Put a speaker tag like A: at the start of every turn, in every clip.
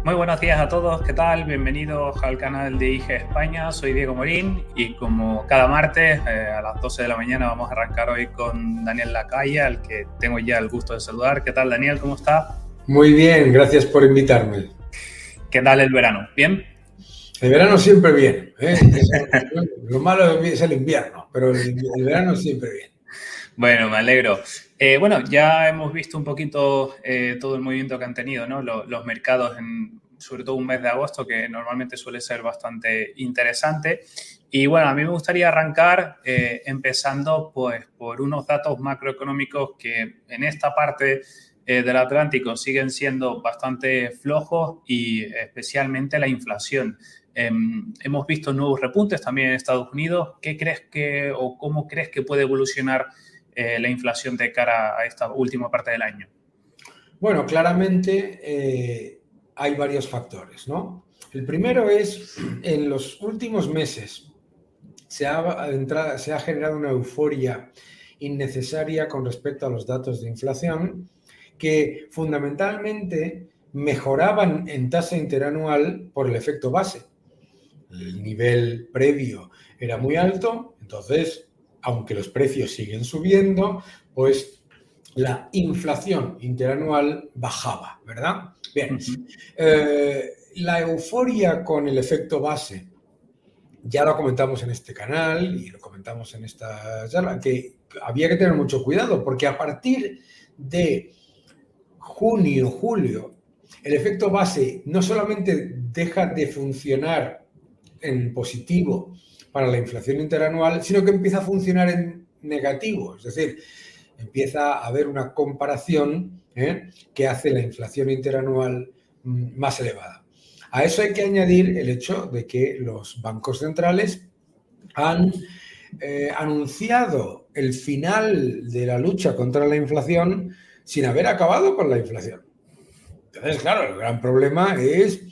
A: Muy buenos días a todos, ¿qué tal? Bienvenidos al canal de IG España, soy Diego Morín y como cada martes a las 12 de la mañana vamos a arrancar hoy con Daniel Lacalle, al que tengo ya el gusto de saludar. ¿Qué tal, Daniel? ¿Cómo está?
B: Muy bien, gracias por invitarme.
A: ¿Qué tal el verano? ¿Bien?
B: El verano siempre bien, ¿eh? Lo malo es el invierno, pero el verano siempre bien.
A: Bueno, me alegro. Bueno, ya hemos visto un poquito todo el movimiento que han tenido, ¿no? Los mercados, sobre todo un mes de agosto, que normalmente suele ser bastante interesante. Y bueno, a mí me gustaría arrancar empezando pues, por unos datos macroeconómicos que en esta parte del Atlántico siguen siendo bastante flojos y especialmente la inflación. Hemos visto nuevos repuntes también en Estados Unidos. ¿Qué crees o cómo crees que puede evolucionar la inflación de cara a esta última parte del año?
B: Bueno, claramente hay varios factores, ¿no? El primero es, en los últimos meses se ha generado una euforia innecesaria con respecto a los datos de inflación que fundamentalmente mejoraban en tasa interanual por el efecto base. El nivel previo era muy alto, entonces, aunque los precios siguen subiendo, pues la inflación interanual bajaba, ¿verdad? Bien, la euforia con el efecto base, ya lo comentamos en este canal y lo comentamos en esta charla, que había que tener mucho cuidado, porque a partir de junio, julio, el efecto base no solamente deja de funcionar en positivo para la inflación interanual, sino que empieza a funcionar en negativo. Es decir, empieza a haber una comparación que hace la inflación interanual más elevada. A eso hay que añadir el hecho de que los bancos centrales han anunciado el final de la lucha contra la inflación sin haber acabado con la inflación. Entonces, claro, el gran problema es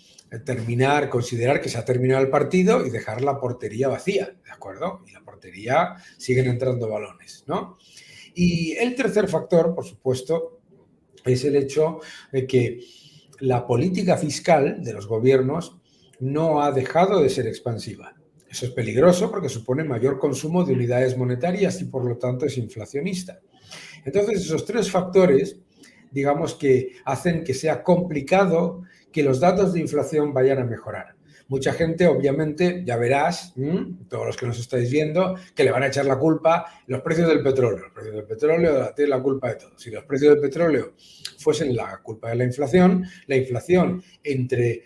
B: considerar que se ha terminado el partido y dejar la portería vacía, ¿de acuerdo? Y la portería siguen entrando balones, ¿no? Y el tercer factor, por supuesto, es el hecho de que la política fiscal de los gobiernos no ha dejado de ser expansiva. Eso es peligroso porque supone mayor consumo de unidades monetarias y por lo tanto es inflacionista. Entonces, esos tres factores, digamos que hacen que sea complicado que los datos de inflación vayan a mejorar. Mucha gente, obviamente, ya verás, todos los que nos estáis viendo, que le van a echar la culpa los precios del petróleo. Los precios del petróleo tienen la culpa de todo. Si los precios del petróleo fuesen la culpa de la inflación entre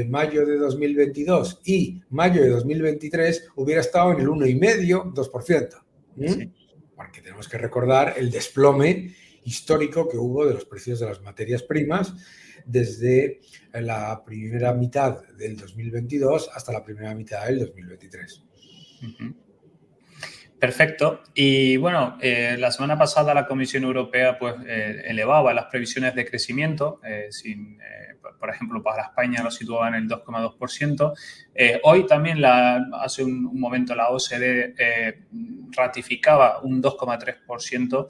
B: mayo de 2022 y mayo de 2023 hubiera estado en el 1,5%, 2%.
A: Sí.
B: Porque tenemos que recordar el desplome histórico que hubo de los precios de las materias primas desde la primera mitad del 2022 hasta la primera mitad del 2023.
A: Perfecto. Y bueno, la semana pasada la Comisión Europea pues, elevaba las previsiones de crecimiento, por ejemplo, para España lo situaba en el 2,2%. Hoy también, hace un momento, la OCDE ratificaba un 2,3%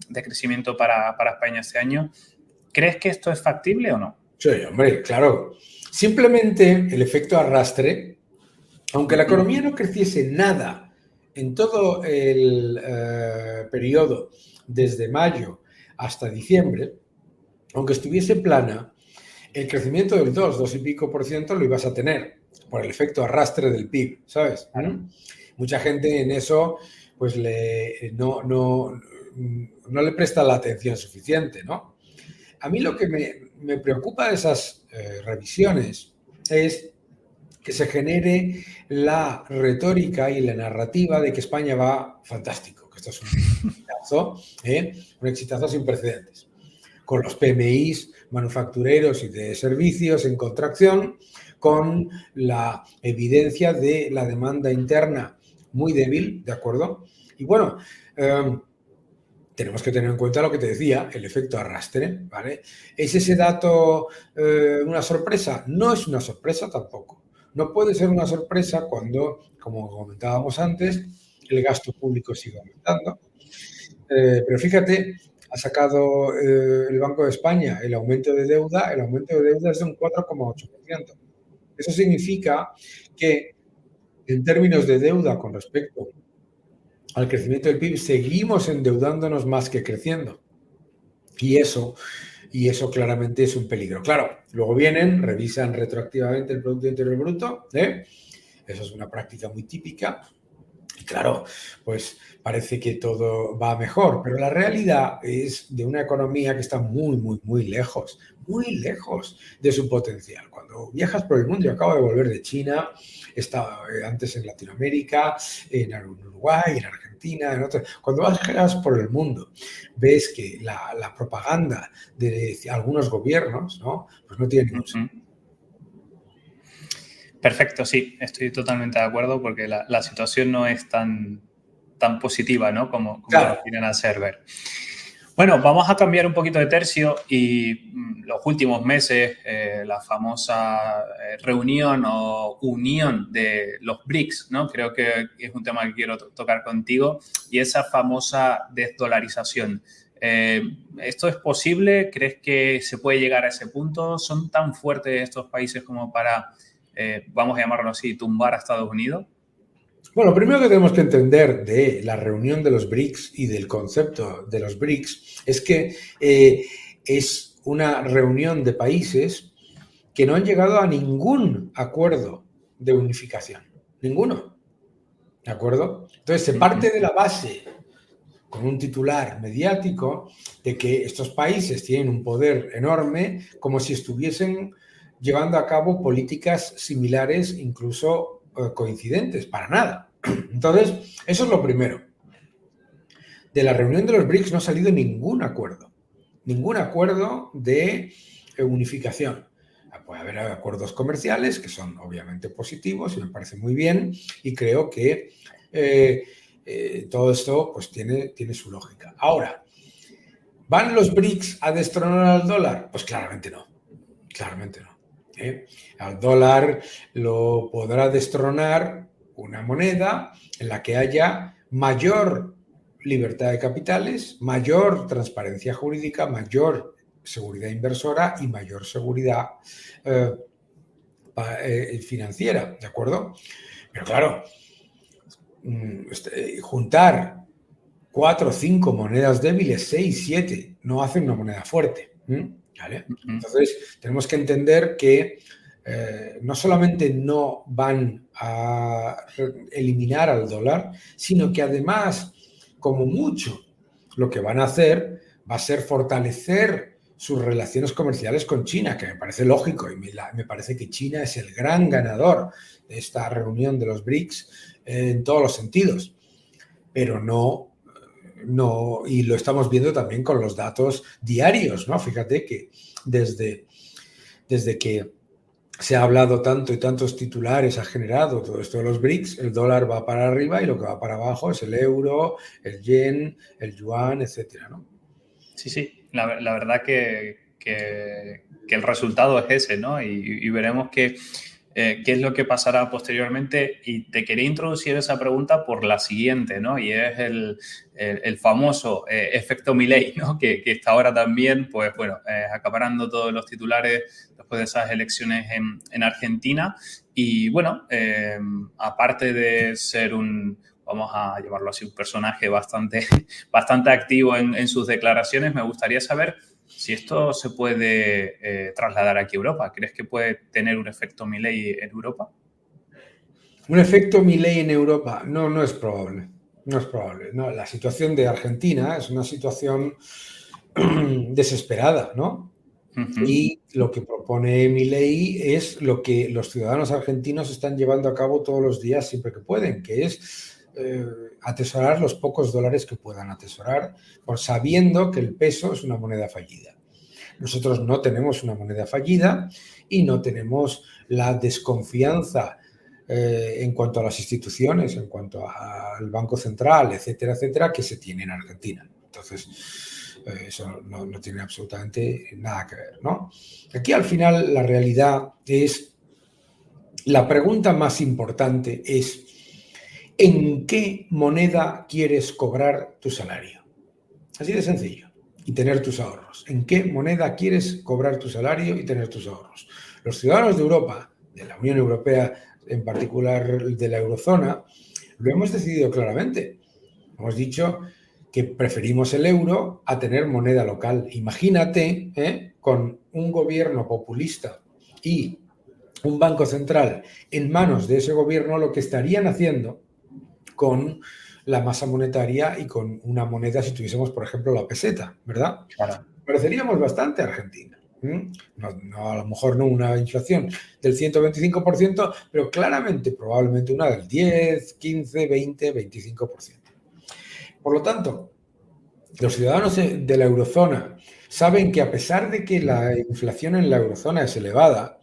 A: de crecimiento para España este año. ¿Crees que esto es factible o no?
B: Sí, hombre, claro. Simplemente el efecto arrastre, aunque la economía no creciese nada en todo el periodo desde mayo hasta diciembre, aunque estuviese plana, el crecimiento del 2 y pico por ciento lo ibas a tener por el efecto arrastre del PIB, ¿sabes? Mucha gente en eso pues no le presta la atención suficiente, ¿no? A mí lo que me preocupa de esas revisiones es que se genere la retórica y la narrativa de que España va fantástico, que esto es un exitazo sin precedentes, con los PMIs manufactureros y de servicios en contracción, con la evidencia de la demanda interna muy débil, ¿de acuerdo? Y bueno, tenemos que tener en cuenta lo que te decía, el efecto arrastre, ¿vale? ¿Es ese dato una sorpresa? No es una sorpresa tampoco. No puede ser una sorpresa cuando, como comentábamos antes, el gasto público sigue aumentando. Pero fíjate ha sacado el Banco de España el aumento de deuda es de un 4,8%. Eso significa que en términos de deuda con respecto al crecimiento del PIB, seguimos endeudándonos más que creciendo. Y eso claramente es un peligro. Claro, luego vienen, revisan retroactivamente el Producto Interior Bruto, eso es una práctica muy típica. Y claro, pues parece que todo va mejor, pero la realidad es de una economía que está muy lejos de su potencial. Cuando viajas por el mundo, yo acabo de volver de China, estaba antes en Latinoamérica, en Uruguay, en Argentina, en otros. Cuando viajas por el mundo, ves que la propaganda de algunos gobiernos, ¿no? Pues no tiene ningún sentido.
A: Perfecto, sí, estoy totalmente de acuerdo porque la situación no es tan positiva, ¿no? como
B: Claro.
A: lo quieren hacer ver. Bueno, vamos a cambiar un poquito de tercio y los últimos meses, la famosa reunión o unión de los BRICS, ¿no? Creo que es un tema que quiero tocar contigo, y esa famosa desdolarización. ¿Esto es posible? ¿Crees que se puede llegar a ese punto? ¿Son tan fuertes estos países como para, vamos a llamarlo así, tumbar a Estados Unidos?
B: Bueno, lo primero que tenemos que entender de la reunión de los BRICS y del concepto de los BRICS es que es una reunión de países que no han llegado a ningún acuerdo de unificación. Ninguno. ¿De acuerdo? Entonces se parte de la base, con un titular mediático, de que estos países tienen un poder enorme, como si estuviesen llevando a cabo políticas similares, incluso coincidentes, para nada. Entonces, eso es lo primero. De la reunión de los BRICS no ha salido ningún acuerdo de unificación. Puede haber acuerdos comerciales que son obviamente positivos y me parece muy bien, y creo que todo esto pues tiene su lógica. Ahora, ¿van los BRICS a destronar al dólar? Pues claramente no. Al dólar lo podrá destronar una moneda en la que haya mayor libertad de capitales, mayor transparencia jurídica, mayor seguridad inversora y mayor seguridad financiera, ¿de acuerdo? Pero claro, juntar 4 o 5 monedas débiles, 6, 7, no hacen una moneda fuerte. ¿Vale? Entonces, tenemos que entender que no solamente no van a eliminar al dólar, sino que además, como mucho, lo que van a hacer va a ser fortalecer sus relaciones comerciales con China, que me parece lógico, y me parece que China es el gran ganador de esta reunión de los BRICS en todos los sentidos, pero no, y lo estamos viendo también con los datos diarios, ¿no? Fíjate que desde que se ha hablado tanto y tantos titulares ha generado todo esto de los BRICS, el dólar va para arriba y lo que va para abajo es el euro, el yen, el yuan, etcétera, ¿no?
A: Sí, la verdad que el resultado es ese, ¿no? Y veremos qué es lo que pasará posteriormente. Y te quería introducir esa pregunta por la siguiente, ¿no? Y es el famoso efecto Milei, ¿no? Que está ahora también, pues bueno, acaparando todos los titulares después de esas elecciones en Argentina. Y bueno, aparte de ser vamos a llamarlo así, un personaje bastante activo en sus declaraciones, me gustaría saber si esto se puede trasladar aquí a Europa. ¿Crees que puede tener un efecto Milei en Europa?
B: Un efecto Milei en Europa, no es probable. No es probable. No, la situación de Argentina es una situación desesperada, ¿no? Y lo que propone Milei es lo que los ciudadanos argentinos están llevando a cabo todos los días siempre que pueden, que es atesorar los pocos dólares que puedan atesorar, por sabiendo que el peso es una moneda fallida. Nosotros no tenemos una moneda fallida y no tenemos la desconfianza en cuanto a las instituciones, en cuanto al Banco Central, etcétera, etcétera, que se tiene en Argentina. Entonces, eso no tiene absolutamente nada que ver, ¿no? Aquí al final la realidad es, la pregunta más importante es, ¿en qué moneda quieres cobrar tu salario? Así de sencillo. y tener tus ahorros. ¿En qué moneda quieres cobrar tu salario y tener tus ahorros? Los ciudadanos de Europa, de la Unión Europea, en particular de la eurozona, lo hemos decidido claramente. Hemos dicho que preferimos el euro a tener moneda local. Imagínate, con un gobierno populista y un banco central en manos de ese gobierno, lo que estarían haciendo con la masa monetaria y con una moneda, si tuviésemos, por ejemplo, la peseta, ¿verdad?
A: Claro.
B: Pareceríamos bastante a Argentina. No, a lo mejor no una inflación del 125%, pero claramente, probablemente una del 10, 15, 20, 25%. Por lo tanto, los ciudadanos de la eurozona saben que a pesar de que la inflación en la eurozona es elevada,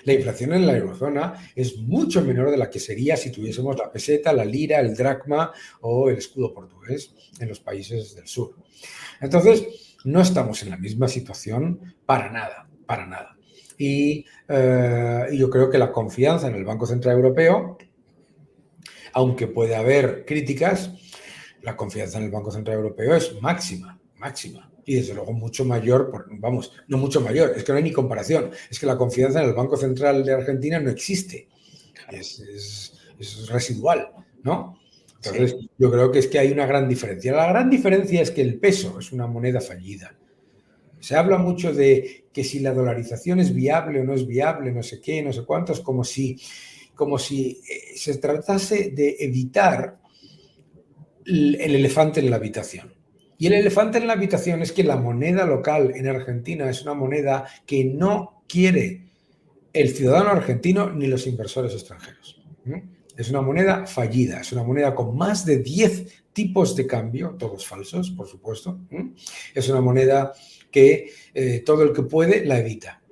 B: la inflación en la eurozona es mucho menor de la que sería si tuviésemos la peseta, la lira, el dracma o el escudo portugués en los países del sur. Entonces, no estamos en la misma situación para nada, para nada. Y yo creo que la confianza en el Banco Central Europeo, aunque puede haber críticas, la confianza en el Banco Central Europeo es máxima, máxima. Y desde luego mucho mayor, vamos, no mucho mayor, es que no hay ni comparación. Es que la confianza en el Banco Central de Argentina no existe. Es residual, ¿no? Entonces, sí, yo creo que es que hay una gran diferencia. La gran diferencia es que el peso es una moneda fallida. Se habla mucho de que si la dolarización es viable o no es viable, no sé qué, no sé cuántos, como si se tratase de evitar el elefante en la habitación. Y el elefante en la habitación es que la moneda local en Argentina es una moneda que no quiere el ciudadano argentino ni los inversores extranjeros. Es una moneda fallida, es una moneda con más de 10 tipos de cambio, todos falsos, por supuesto. Es una moneda que todo el que puede la evita.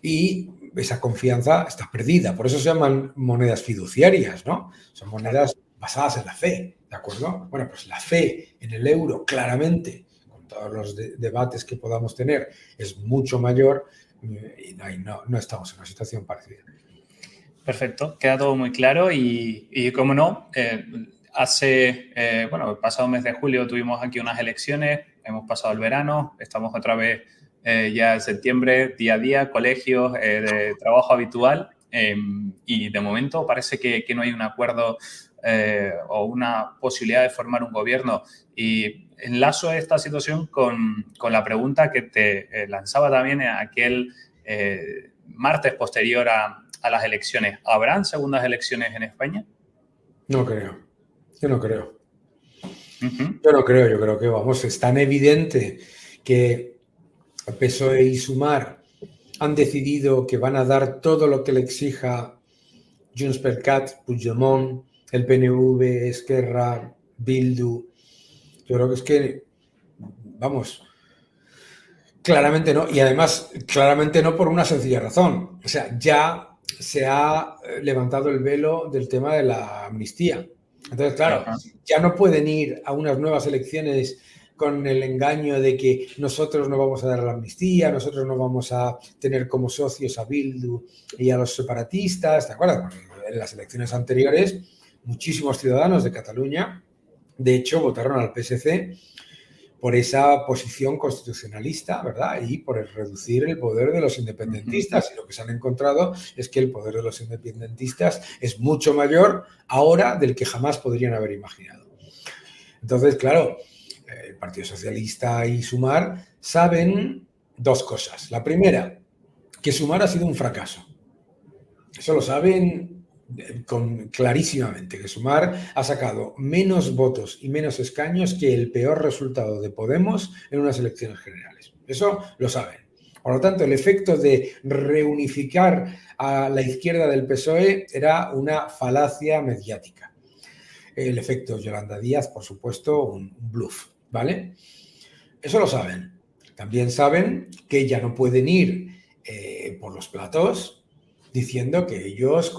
B: Y esa confianza está perdida. Por eso se llaman monedas fiduciarias, ¿no? Son monedas basadas en la fe, ¿de acuerdo? Bueno, pues la fe en el euro, claramente, con todos los debates que podamos tener, es mucho mayor y no estamos en una situación parecida.
A: Perfecto, queda todo muy claro y cómo no, el pasado mes de julio tuvimos aquí unas elecciones, hemos pasado el verano, estamos otra vez ya en septiembre, día a día, colegios, de trabajo habitual y de momento parece que no hay un acuerdo o una posibilidad de formar un gobierno. Y enlazo esta situación con la pregunta que te lanzaba también en aquel martes posterior a las elecciones. ¿Habrán segundas elecciones en España?
B: No creo. Yo no creo. Yo no creo. Yo creo que, vamos, es tan evidente que PSOE y Sumar han decidido que van a dar todo lo que le exija Junts per Cat, Puigdemont, el PNV, Esquerra, Bildu. Yo creo que es que, vamos, claramente no. Y además, claramente no por una sencilla razón. O sea, ya se ha levantado el velo del tema de la amnistía. Entonces, claro, ya no pueden ir a unas nuevas elecciones con el engaño de que nosotros no vamos a dar la amnistía, nosotros no vamos a tener como socios a Bildu y a los separatistas, ¿de acuerdo? Porque en las elecciones anteriores, muchísimos ciudadanos de Cataluña, de hecho, votaron al PSC por esa posición constitucionalista, ¿verdad? Y por reducir el poder de los independentistas. Y lo que se han encontrado es que el poder de los independentistas es mucho mayor ahora del que jamás podrían haber imaginado. Entonces, claro, el Partido Socialista y Sumar saben dos cosas. La primera, que Sumar ha sido un fracaso. Eso lo saben clarísimamente, que Sumar ha sacado menos votos y menos escaños que el peor resultado de Podemos en unas elecciones generales. Eso lo saben. Por lo tanto, el efecto de reunificar a la izquierda del PSOE era una falacia mediática. El efecto Yolanda Díaz, por supuesto, un bluff, ¿vale? Eso lo saben. También saben que ya no pueden ir por los platos diciendo que ellos,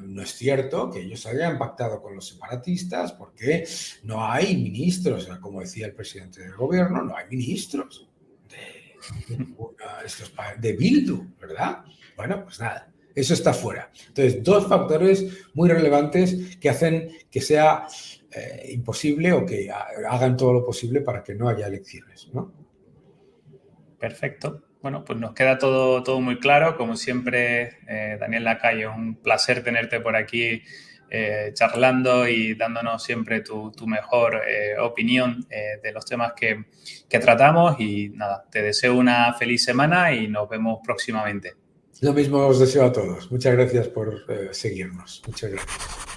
B: no es cierto, que ellos hayan pactado con los separatistas porque no hay ministros, como decía el presidente del gobierno, no hay ministros de Bildu, ¿verdad? Bueno, pues nada, eso está fuera. Entonces, dos factores muy relevantes que hacen que sea imposible o que hagan todo lo posible para que no haya elecciones, ¿no?
A: Perfecto. Bueno, pues nos queda todo muy claro. Como siempre, Daniel Lacalle, un placer tenerte por aquí charlando y dándonos siempre tu mejor opinión de los temas que tratamos. Y nada, te deseo una feliz semana y nos vemos próximamente.
B: Lo mismo os deseo a todos. Muchas gracias por seguirnos. Muchas gracias.